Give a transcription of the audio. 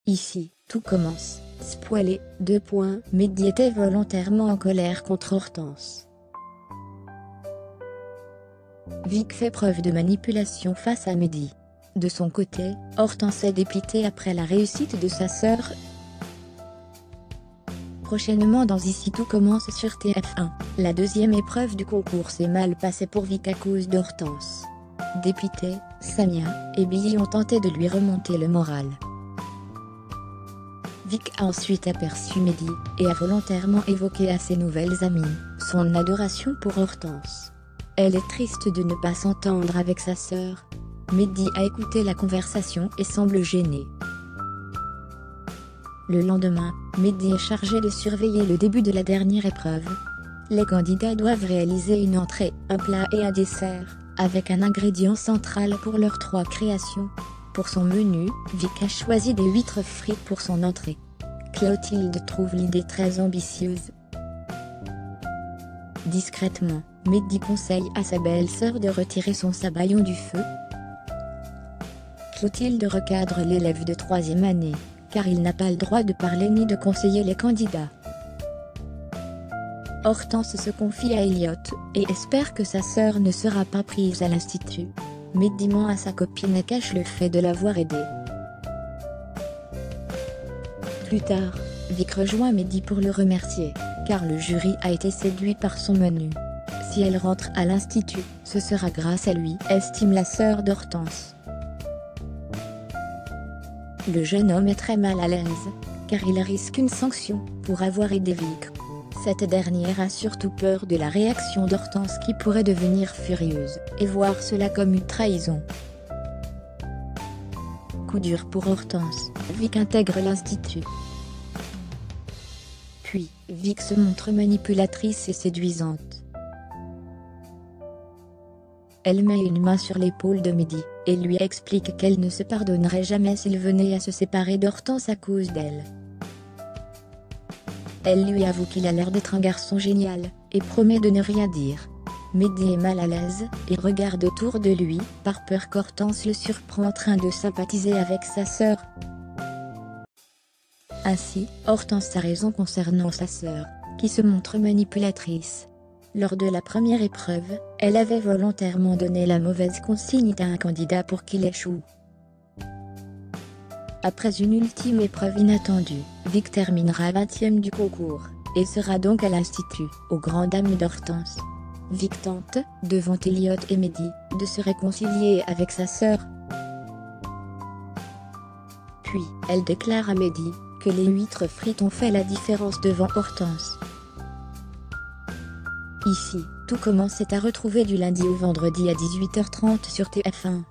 Ici, tout commence. Spoilé, Mehdi était volontairement en colère contre Hortense. Vic fait preuve de manipulation face à Mehdi. De son côté, Hortense est dépitée après la réussite de sa sœur. Prochainement dans Ici tout commence sur TF1, la deuxième épreuve du concours s'est mal passée pour Vic à cause d'Hortense. Dépitée, Samia et Billy ont tenté de lui remonter le moral. Vic a ensuite aperçu Mehdi, et a volontairement évoqué à ses nouvelles amies, son adoration pour Hortense. Elle est triste de ne pas s'entendre avec sa sœur. Mehdi a écouté la conversation et semble gêné. Le lendemain, Mehdi est chargé de surveiller le début de la dernière épreuve. Les candidats doivent réaliser une entrée, un plat et un dessert, avec un ingrédient central pour leurs 3 créations. Pour son menu, Vic a choisi des huîtres frites pour son entrée. Clotilde trouve l'idée très ambitieuse. Discrètement, Mehdi conseille à sa belle-sœur de retirer son sabayon du feu. Clotilde recadre l'élève de 3e année, car il n'a pas le droit de parler ni de conseiller les candidats. Hortense se confie à Elliot, et espère que sa sœur ne sera pas prise à l'institut. Mehdi ment à sa copine et cache le fait de l'avoir aidée. Plus tard, Vic rejoint Mehdi pour le remercier, car le jury a été séduit par son menu. Si elle rentre à l'institut, ce sera grâce à lui, estime la sœur d'Hortense. Le jeune homme est très mal à l'aise, car il risque une sanction pour avoir aidé Vic. Cette dernière a surtout peur de la réaction d'Hortense qui pourrait devenir furieuse, et voir cela comme une trahison. Coup dur pour Hortense, Vic intègre l'institut. Puis, Vic se montre manipulatrice et séduisante. Elle met une main sur l'épaule de Mehdi, et lui explique qu'elle ne se pardonnerait jamais s'il venait à se séparer d'Hortense à cause d'elle. Elle lui avoue qu'il a l'air d'être un garçon génial, et promet de ne rien dire. Mehdi est mal à l'aise, et regarde autour de lui, par peur qu'Hortense le surprend en train de sympathiser avec sa sœur. Ainsi, Hortense a raison concernant sa sœur, qui se montre manipulatrice. Lors de la première épreuve, elle avait volontairement donné la mauvaise consigne à un candidat pour qu'il échoue. Après une ultime épreuve inattendue, Vic terminera 20e du concours, et sera donc à l'institut, aux grandes dames d'Hortense. Vic tente, devant Elliot et Mehdi, de se réconcilier avec sa sœur. Puis, elle déclare à Mehdi que les huîtres frites ont fait la différence devant Hortense. Ici, tout commence est à retrouver du lundi au vendredi à 18h30 sur TF1.